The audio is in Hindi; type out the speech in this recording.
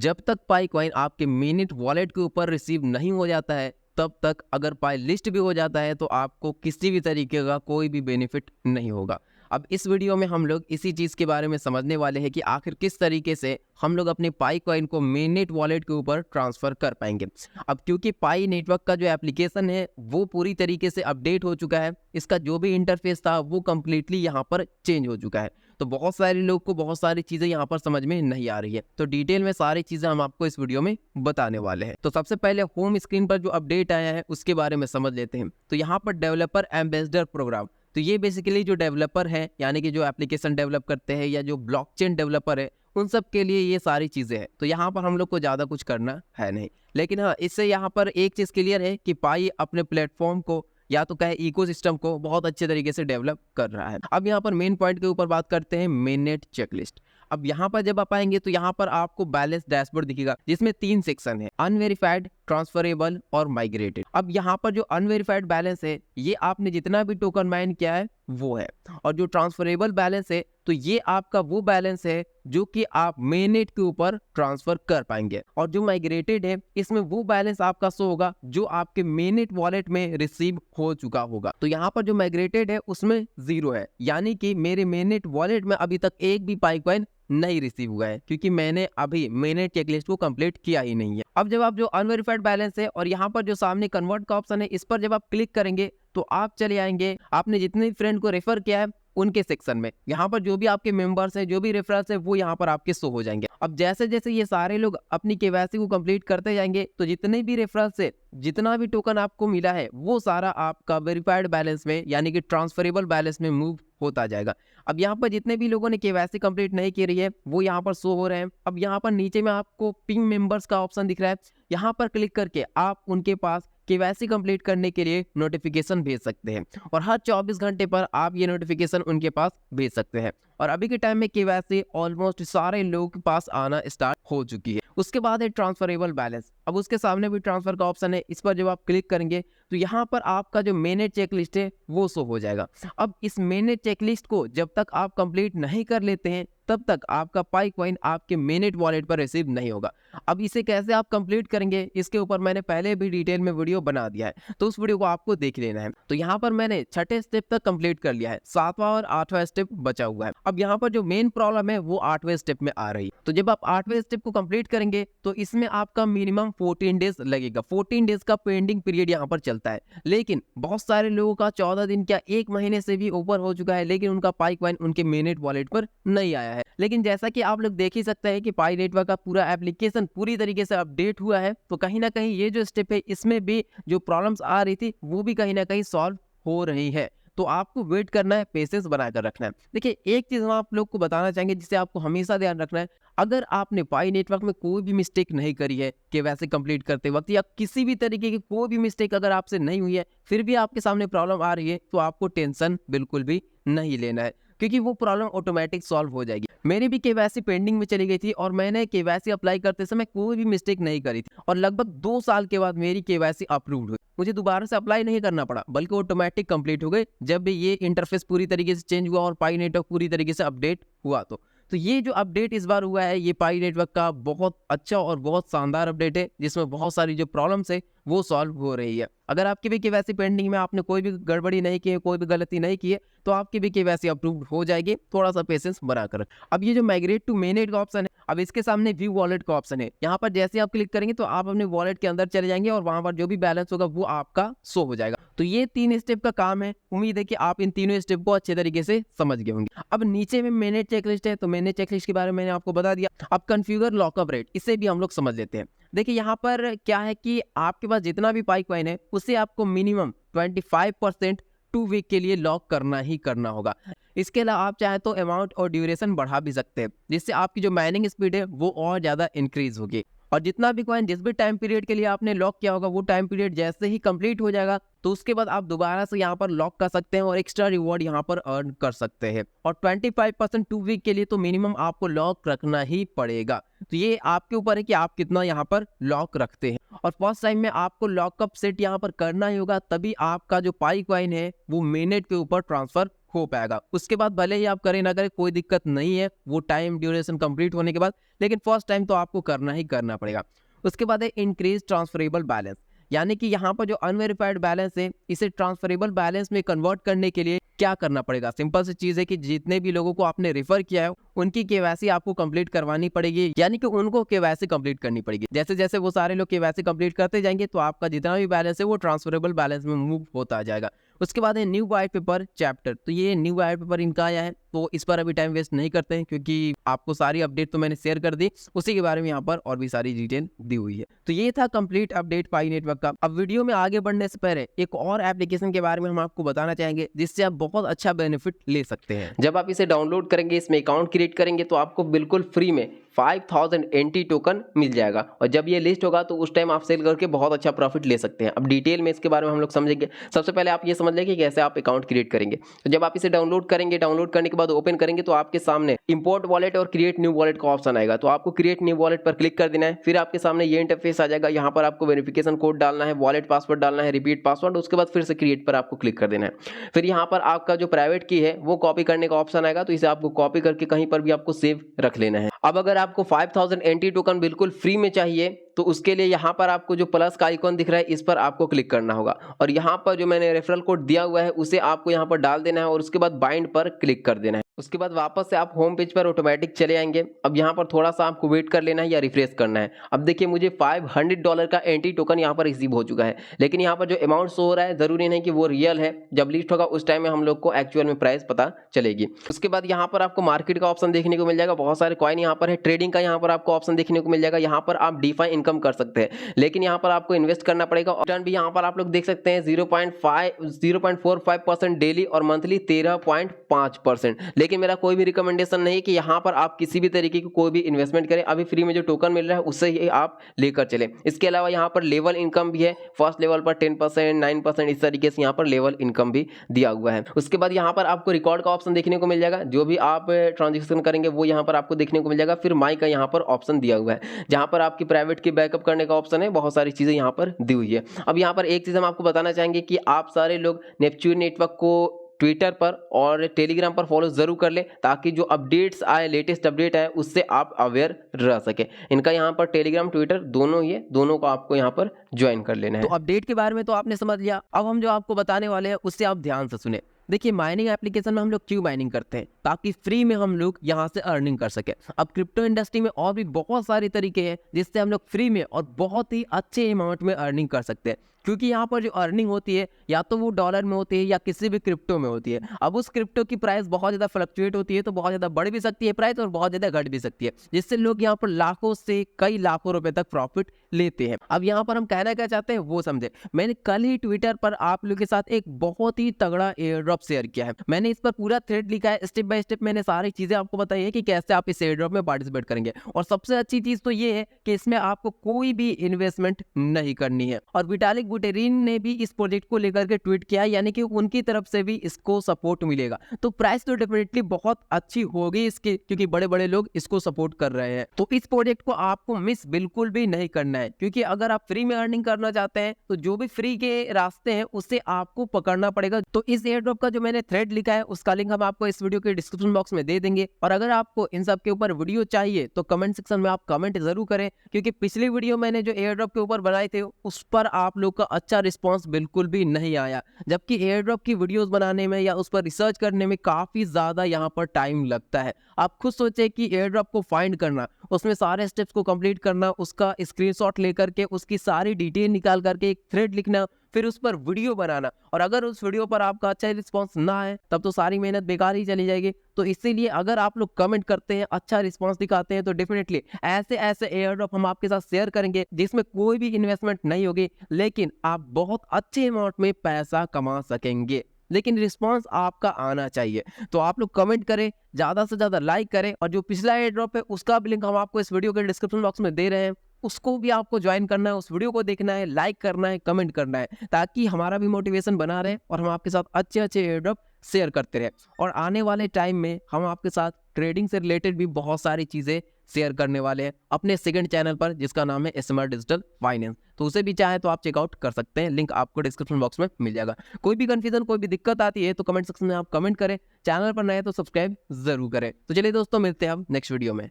जब तक पाई कॉइन आपके मिनट वॉलेट के ऊपर रिसीव नहीं हो जाता है, तब तक अगर पाई लिस्ट भी हो जाता है तो आपको किसी भी तरीके का कोई भी बेनिफिट नहीं होगा। अब इस वीडियो में हम लोग इसी चीज़ के बारे में समझने वाले हैं कि आखिर किस तरीके से हम लोग अपने पाई कॉइन को मेननेट वॉलेट के ऊपर ट्रांसफ़र कर पाएंगे। अब क्योंकि पाई नेटवर्क का जो एप्लीकेशन है वो पूरी तरीके से अपडेट हो चुका है, इसका जो भी इंटरफेस था वो कम्प्लीटली यहाँ पर चेंज हो चुका है। तो बहुत सारे लोग को बहुत सारी चीज़ें यहाँ पर समझ में नहीं आ रही है, तो डिटेल में सारी चीज़ें हम आपको इस वीडियो में बताने वाले हैं। तो सबसे पहले होम स्क्रीन पर जो अपडेट आया है उसके बारे में समझ लेते हैं। तो यहाँ पर डेवलपर एम्बेसडर प्रोग्राम, तो ये बेसिकली जो डेवलपर है यानी कि जो एप्लीकेशन डेवलप करते हैं या जो ब्लॉकचेन डेवलपर है उन सब के लिए ये सारी चीज़ें हैं। तो यहाँ पर हम लोग को ज़्यादा कुछ करना है नहीं, लेकिन हाँ इससे यहाँ पर एक चीज़ क्लियर है कि पाई अपने प्लेटफॉर्म को या तो कहे इकोसिस्टम को बहुत अच्छे तरीके से डेवलप कर रहा है। अब यहाँ पर मेन पॉइंट के ऊपर बात करते हैं मेननेट चेकलिस्ट। अब यहाँ पर जब आप आएंगे तो यहाँ पर आपको बैलेंस डैशबोर्ड दिखेगा जिसमें 3 सेक्शन है, अनवेरिफाइड, ट्रांसफरेबल और माइग्रेटेड। अब यहाँ पर जो अनवेरिफाइड बैलेंस है ये आपने जितना भी टोकन माइन किया है वो है, और जो ट्रांसफरेबल बैलेंस है तो ये आपका वो बैलेंस है जो कि आप मेननेट के ऊपर ट्रांसफर कर पाएंगे, और जो माइग्रेटेड है इसमें वो बैलेंस आपका शो होगा जो आपके मेननेट वॉलेट में रिसीव हो चुका होगा। तो यहाँ पर जो माइग्रेटेड है उसमें 0 है, यानी कि मेरे मेननेट वॉलेट में अभी तक एक भी पाई कॉइन नहीं रिसीव हुआ है क्योंकि मैंने अभी मेननेट चेकलिस्ट को कंप्लीट किया ही नहीं है। अब जब आप जो अनवेरिफाइड बैलेंस है और यहाँ पर जो सामने कन्वर्ट का ऑप्शन है इस पर जब आप क्लिक करेंगे तो आप चले आएंगे आपने जितने फ्रेंड को रेफर किया है उनके सेक्शन में। यहाँ पर जो भी आपके मेंबर्स हैं, जो भी रेफरल्स है वो यहाँ पर आपके शो हो जाएंगे। अब जैसे जैसे ये सारे लोग अपनी केवाईसी को कंप्लीट करते जाएंगे तो जितने भी रेफरल्स से जितना भी टोकन आपको मिला है वो सारा आपका वेरीफाइड बैलेंस में यानी कि ट्रांसफरेबल बैलेंस में मूव होता जाएगा। अब यहाँ पर जितने भी लोगों ने केवाईसी कंप्लीट नहीं की रही है वो यहाँ पर शो हो रहे हैं। अब यहाँ पर नीचे में आपको पिंग मेंबर्स का ऑप्शन दिख रहा है, यहाँ पर क्लिक करके आप उनके पास केवाईसी कंप्लीट करने के लिए नोटिफिकेशन भेज सकते हैं, और हर 24 घंटे पर आप ये नोटिफिकेशन उनके पास भेज सकते हैं। और अभी के टाइम में केवाईसी ऑलमोस्ट सारे लोगों के पास आना स्टार्ट हो चुकी है। उसके बाद है ट्रांसफरेबल बैलेंस। अब उसके सामने भी ट्रांसफर का ऑप्शन है, इस पर जब आप क्लिक करेंगे तो यहाँ पर आपका जो मेननेट चेकलिस्ट है वो शो हो जाएगा। अब इस मेननेट चेकलिस्ट को जब तक आप कंप्लीट नहीं कर लेते हैं तब तक आपका पाई कॉइन आपके मेननेट वॉलेट पर रिसीव नहीं होगा। अब इसे कैसे आप कंप्लीट करेंगे इसके ऊपर मैंने पहले भी डिटेल में वीडियो बना दिया है, तो उस वीडियो को आपको देख लेना है। तो यहाँ पर मैंने 6ठे स्टेप तक कंप्लीट कर लिया है, 7वां और 8वां स्टेप बचा हुआ है। अब यहाँ पर जो मेन प्रॉब्लम है वो 8वें स्टेप में आ रही है। तो जब आप 8वें स्टेप को कंप्लीट करेंगे तो इसमें आपका मिनिमम 14 डेज लगेगा। 14 डेज का पेंडिंग पीरियड यहाँ पर चलता है, लेकिन बहुत सारे लोगों का 14 दिन क्या 1 महीने से भी ऊपर हो चुका है लेकिन उनका पाई कॉइन उनके मेननेट वॉलेट पर नहीं आया है। लेकिन जैसा कि आप लोग देख ही सकते हैं कि पाई नेटवर्क का पूरा एप्लीकेशन पूरी तरीके से अपडेट हुआ है, तो कहीं ना कहीं ये जो स्टेप है इसमें भी जो प्रॉब्लम्स आ रही थी वो भी कहीं ना कहीं सॉल्व हो रही है। तो आपको वेट करना है, पेशेंस बनाकर रखना है। देखिए एक चीज हम आप लोग को बताना चाहेंगे जिसे आपको हमेशा ध्यान रखना है, अगर आपने पाई नेटवर्क में कोई भी मिस्टेक नहीं करी है केवाईसी कंप्लीट करते वक्त या किसी भी तरीके की कोई भी मिस्टेक अगर आपसे नहीं हुई है फिर भी आपके सामने प्रॉब्लम आ रही है तो आपको टेंशन बिल्कुल भी नहीं लेना है, क्योंकि वो प्रॉब्लम ऑटोमेटिक सॉल्व हो जाएगी। मेरी भी केवाईसी पेंडिंग में चली गई थी और मैंने केवाईसी अप्लाई करते समय कोई भी मिस्टेक नहीं करी थी, और लगभग 2 साल के बाद मेरी केवाईसी अप्रूव्ड हुई। मुझे दोबारा से अप्लाई नहीं करना पड़ा बल्कि ऑटोमेटिक कंप्लीट हो गई जब भी ये इंटरफेस पूरी तरीके से चेंज हुआ और पाई नेटवर्क पूरी तरीके से अपडेट हुआ। तो ये जो अपडेट इस बार हुआ है ये पाई नेटवर्क का बहुत अच्छा और बहुत शानदार अपडेट है जिसमें बहुत सारी जो प्रॉब्लम्स है वो सॉल्व हो रही है। अगर आपकी भी केवाईसी पेंडिंग में आपने कोई भी गड़बड़ी नहीं की है, कोई भी गलती नहीं की है, तो आपकी भी केवाईसी अप्रूव्ड हो जाएगी। थोड़ा सा पेशेंस बनाकर। अब ये जो माइग्रेट टू मेननेट का ऑप्शन है, अब इसके सामने व्यू वॉलेट का ऑप्शन है, यहाँ पर जैसे आप क्लिक करेंगे तो आप अपने वॉलेट के अंदर चले जाएंगे और वहां पर जो भी बैलेंस होगा वो आपका शो हो जाएगा। तो ये 3 स्टेप का काम है। उम्मीद है कि आप इन तीनों स्टेप को अच्छे तरीके से समझ गए होंगे। अब नीचे में मेननेट चेकलिस्ट है, तो मेननेट चेकलिस्ट के बारे में मैंने आपको बता दिया। अब कॉन्फ़िगर लॉकअप रेट, इसे भी हम लोग समझ लेते हैं। देखिए यहाँ पर क्या है कि आपके पास जितना भी पाई कॉइन है उसे आपको मिनिमम 25% 2 वीक के लिए लॉक करना ही करना होगा। इसके अलावा आप चाहे तो अमाउंट और ड्यूरेशन बढ़ा भी सकते हैं जिससे आपकी जो माइनिंग स्पीड है वो और ज़्यादा इंक्रीज होगी। और जितना भी कॉइन जिस भी टाइम पीरियड के लिए आपने लॉक किया होगा वो टाइम पीरियड जैसे ही कंप्लीट हो जाएगा तो उसके बाद आप दोबारा से यहाँ पर लॉक कर सकते हैं और एक्स्ट्रा रिवॉर्ड यहाँ पर अर्न कर सकते हैं। और 25% 2 वीक के लिए तो मिनिमम आपको लॉक रखना ही पड़ेगा। तो ये आपके ऊपर है कि आप कितना यहाँ पर लॉक रखते हैं, और फर्स्ट टाइम में आपको लॉकअप सेट यहाँ पर करना ही होगा, तभी आपका जो पाई कॉइन है वो मेननेट के ऊपर ट्रांसफर हो पाएगा। उसके बाद भले ही आप करें ना करें कोई दिक्कत नहीं है, वो टाइम ड्यूरेशन कंप्लीट होने के बाद, लेकिन फर्स्ट टाइम तो आपको करना ही करना पड़ेगा। उसके बाद है इंक्रीज ट्रांसफरेबल बैलेंस, यानी कि यहाँ पर जो अनवेरिफाइड बैलेंस है इसे ट्रांसफरेबल बैलेंस में कन्वर्ट करने के लिए क्या करना पड़ेगा। सिंपल सी चीज़ है कि जितने भी लोगों को आपने रेफर किया है उनकी केवाईसी आपको कंप्लीट करवानी पड़ेगी, यानी कि उनको केवाईसी कंप्लीट करनी पड़ेगी। जैसे जैसे वो सारे लोग केवाईसी कंप्लीट करते जाएंगे तो आपका जितना भी बैलेंस है वो ट्रांसफरेबल बैलेंस में मूव होता जाएगा। उसके बाद है न्यू वाइट पेपर चैप्टर, तो ये न्यू वाइट पेपर इनका आया है, तो इस पर अभी टाइम वेस्ट नहीं करते हैं क्योंकि आपको सारी अपडेट तो मैंने शेयर कर दी, उसी के बारे में यहाँ पर और भी सारी डिटेल दी हुई है। तो ये था कंप्लीट अपडेट पाई नेटवर्क का। अब वीडियो में आगे बढ़ने से पहले एक और एप्लीकेशन के बारे में हम आपको बताना चाहेंगे जिससे आप बहुत अच्छा बेनिफिट ले सकते हैं। जब आप इसे डाउनलोड करेंगे, इसमें अकाउंट क्रिएट करेंगे तो आपको बिल्कुल फ्री में 5000 एंटी टोकन मिल जाएगा, और जब ये लिस्ट होगा तो उस टाइम आप सेल करके बहुत अच्छा प्रॉफिट ले सकते हैं। अब डिटेल में इसके बारे में हम लोग समझेंगे। सबसे पहले आप ये समझ लें कि कैसे आप अकाउंट क्रिएट करेंगे। तो जब आप इसे डाउनलोड करेंगे, डाउनलोड करने के बाद ओपन करेंगे तो आपके सामने इंपोर्ट वॉलेट और क्रिएट न्यू वॉलेट का ऑप्शन आएगा, तो आपको क्रिएट न्यू वॉलेट पर क्लिक कर देना है। फिर आपके सामने ये इंटरफेस आ जाएगा, यहाँ पर आपको वेरिफिकेशन कोड डालना है, वॉलेट पासवर्ड डालना है, रिपीट पासवर्ड, उसके बाद फिर से क्रिएट पर आपको क्लिक कर देना है। फिर यहाँ पर आपका जो प्राइवेट की है वो कॉपी करने का ऑप्शन आएगा, तो इसे आपको कॉपी करके कहीं पर भी आपको सेव रख लेना है। अब अगर आपको 5000 एंटी टोकन बिल्कुल फ्री में चाहिए तो उसके लिए यहाँ पर आपको जो प्लस का आइकॉन दिख रहा है इस पर आपको क्लिक करना होगा, और यहाँ पर जो मैंने रेफरल कोड दिया हुआ है उसे आपको यहाँ पर डाल देना है और उसके बाद बाइंड पर क्लिक कर देना है। उसके बाद वापस से आप होम पेज पर ऑटोमेटिक चले आएंगे। अब यहाँ पर थोड़ा सा आपको वेट कर लेना है या रिफ्रेश करना है। अब देखिए मुझे $500 का एंटी टोकन यहाँ पर रिसीव हो चुका है, लेकिन यहाँ पर जो अमाउंट शो हो रहा है जरूरी नहीं कि वो रियल है। जब लिस्ट होगा उस टाइम में हम लोग को एक्चुअल में प्राइस पता चलेगी। उसके बाद यहाँ पर आपको मार्केट का ऑप्शन देखने को मिल जाएगा, बहुत सारे कॉइन यहाँ पर है। ट्रेडिंग का यहाँ पर आपको ऑप्शन देखने को मिल जाएगा, यहाँ पर आप डीफाई इनकम कर सकते हैं, लेकिन यहाँ पर आपको इन्वेस्ट करना पड़ेगा। रिटर्न भी यहाँ पर आप लोग देख सकते हैं 0.45% डेली और मंथली 13.5%। लेकिन मेरा कोई भी रिकमेंडेशन नहीं कि यहाँ पर आप किसी भी तरीके की कोई भी इन्वेस्टमेंट करें। अभी फ्री में जो टोकन मिल रहा है उससे ही आप लेकर चलें। इसके अलावा यहाँ पर लेवल इनकम भी है, फर्स्ट लेवल पर 10%, 9%, इस तरीके से यहाँ पर लेवल इनकम भी दिया हुआ है। उसके बाद यहाँ पर आपको रिकॉर्ड का ऑप्शन देखने को मिल जाएगा, जो भी आप ट्रांजेक्शन करेंगे वो यहाँ पर आपको देखने को मिल जाएगा। फिर माई का यहाँ पर ऑप्शन दिया हुआ है, जहाँ पर आपकी प्राइवेट की बैकअप करने का ऑप्शन है, बहुत सारी चीजें यहाँ पर दी हुई है। अब यहाँ पर एक चीज हम आपको बताना चाहेंगे कि आप सारे लोग नेपच्यून नेटवर्क को ट्विटर पर और टेलीग्राम पर फॉलो जरूर कर ले, ताकि जो अपडेट्स आए, लेटेस्ट अपडेट आए, उससे आप अवेयर रह सके। इनका यहाँ पर टेलीग्राम ट्विटर दोनों ही है, दोनों को आपको यहाँ पर ज्वाइन कर लेना है। तो अपडेट के बारे में तो आपने समझ लिया, अब हम जो आपको बताने वाले हैं उससे आप ध्यान से सुने। देखिए माइनिंग एप्लीकेशन में हम लोग क्यों माइनिंग करते हैं, ताकि फ्री में हम लोग यहाँ से अर्निंग कर सके। अब क्रिप्टो इंडस्ट्री में और भी बहुत सारे तरीके हैं जिससे हम लोग फ्री में और बहुत ही अच्छे अमाउंट में अर्निंग कर सकते हैं, क्योंकि यहाँ पर जो अर्निंग होती है या तो वो डॉलर में होती है या किसी भी क्रिप्टो में होती है। अब उस क्रिप्टो की प्राइस बहुत ज़्यादा फ्लक्चुएट होती है, तो बहुत ज़्यादा बढ़ भी सकती है प्राइस और बहुत ज़्यादा घट भी सकती है, जिससे लोग यहाँ पर लाखों से कई लाखों रुपए तक प्रॉफिट लेते हैं। अब यहाँ पर हम कहना क्या चाहते हैं वो समझे। मैंने कल ही ट्विटर पर आप लोगों के साथ एक बहुत ही तगड़ा एयर ड्रॉप शेयर किया है। मैंने इस पर पूरा थ्रेड लिखा है, स्टेप बाय स्टेप मैंने सारी चीज़ें आपको बताई है कि कैसे आप इस एयर ड्रॉप में पार्टिसिपेट करेंगे। और सबसे अच्छी चीज़ तो ये है कि इसमें आपको कोई भी इन्वेस्टमेंट नहीं करनी है। और विटालिक बुटेरिन ने भी इस प्रोजेक्ट को लेकर के ट्वीट किया, यानी कि उनकी तरफ से भी इसको सपोर्ट मिलेगा। तो प्राइस तो डेफिनेटली बहुत अच्छी होगी इसकी, क्योंकि बड़े बड़े लोग इसको सपोर्ट कर रहे हैं। तो इस प्रोजेक्ट को आपको मिस बिल्कुल भी नहीं करना है, क्योंकि अगर आप फ्री में अर्निंग करना चाहते हैं तो जो भी फ्री के रास्ते हैं उससे आपको पकड़ना पड़ेगा। तो इस एयर ड्रॉप का जो मैंने थ्रेड लिखा है उसका लिंक हम आपको इस वीडियो के डिस्क्रिप्शन बॉक्स में दे देंगे। और अगर आपको इन सब के ऊपर वीडियो चाहिए तो कमेंट सेक्शन में आप कमेंट जरूर करें, क्योंकि पिछली वीडियो मैंने जो एयर ड्रॉप के ऊपर बनाए थे उस पर आप लोग का अच्छा रिस्पॉन्स बिल्कुल भी नहीं आया, जबकि एयर ड्रॉप की वीडियोस बनाने में या उस पर रिसर्च करने में काफी ज्यादा यहाँ पर टाइम लगता है। आप खुद सोचे कि एयर ड्रॉप को फाइंड करना, उसमें सारे स्टेप्स को कंप्लीट करना, उसका स्क्रीनशॉट लेकर के उसकी सारी डिटेल निकाल करके एक थ्रेड लिखना, फिर उस पर वीडियो बनाना, और अगर उस वीडियो पर आपका अच्छा रिस्पांस ना आए तब तो सारी मेहनत बेकार ही चली जाएगी। तो इसीलिए अगर आप लोग कमेंट करते हैं, अच्छा रिस्पांस दिखाते हैं, तो डेफिनेटली ऐसे ऐसे एयर ड्रॉप हम आपके साथ शेयर करेंगे जिसमें कोई भी इन्वेस्टमेंट नहीं होगी, लेकिन आप बहुत अच्छे अमाउंट में पैसा कमा सकेंगे। लेकिन रिस्पांस आपका आना चाहिए। तो आप लोग कमेंट करें, ज़्यादा से ज़्यादा लाइक करें, और जो पिछला एयर ड्रॉप है उसका भी लिंक हम आपको इस वीडियो के डिस्क्रिप्शन बॉक्स में दे रहे हैं, उसको भी आपको ज्वाइन करना है, उस वीडियो को देखना है, लाइक करना है, कमेंट करना है, ताकि हमारा भी मोटिवेशन बना रहे और हम आपके साथ अच्छे अच्छे एयर ड्रॉप शेयर करते रहे। और आने वाले टाइम में हम आपके साथ ट्रेडिंग से रिलेटेड भी बहुत सारी चीज़ें शेयर करने वाले हैं अपने सेकंड चैनल पर, जिसका नाम है स्मार्ट डिजिटल फाइनेंस। तो उसे भी चाहे तो आप चेकआउट कर सकते हैं, लिंक आपको डिस्क्रिप्शन बॉक्स में मिल जाएगा। कोई भी कंफ्यूजन, कोई भी दिक्कत आती है तो कमेंट सेक्शन में आप कमेंट करें। चैनल पर नए तो सब्सक्राइब जरूर करें। तो चलिए दोस्तों, मिलते हैं हम नेक्स्ट वीडियो में।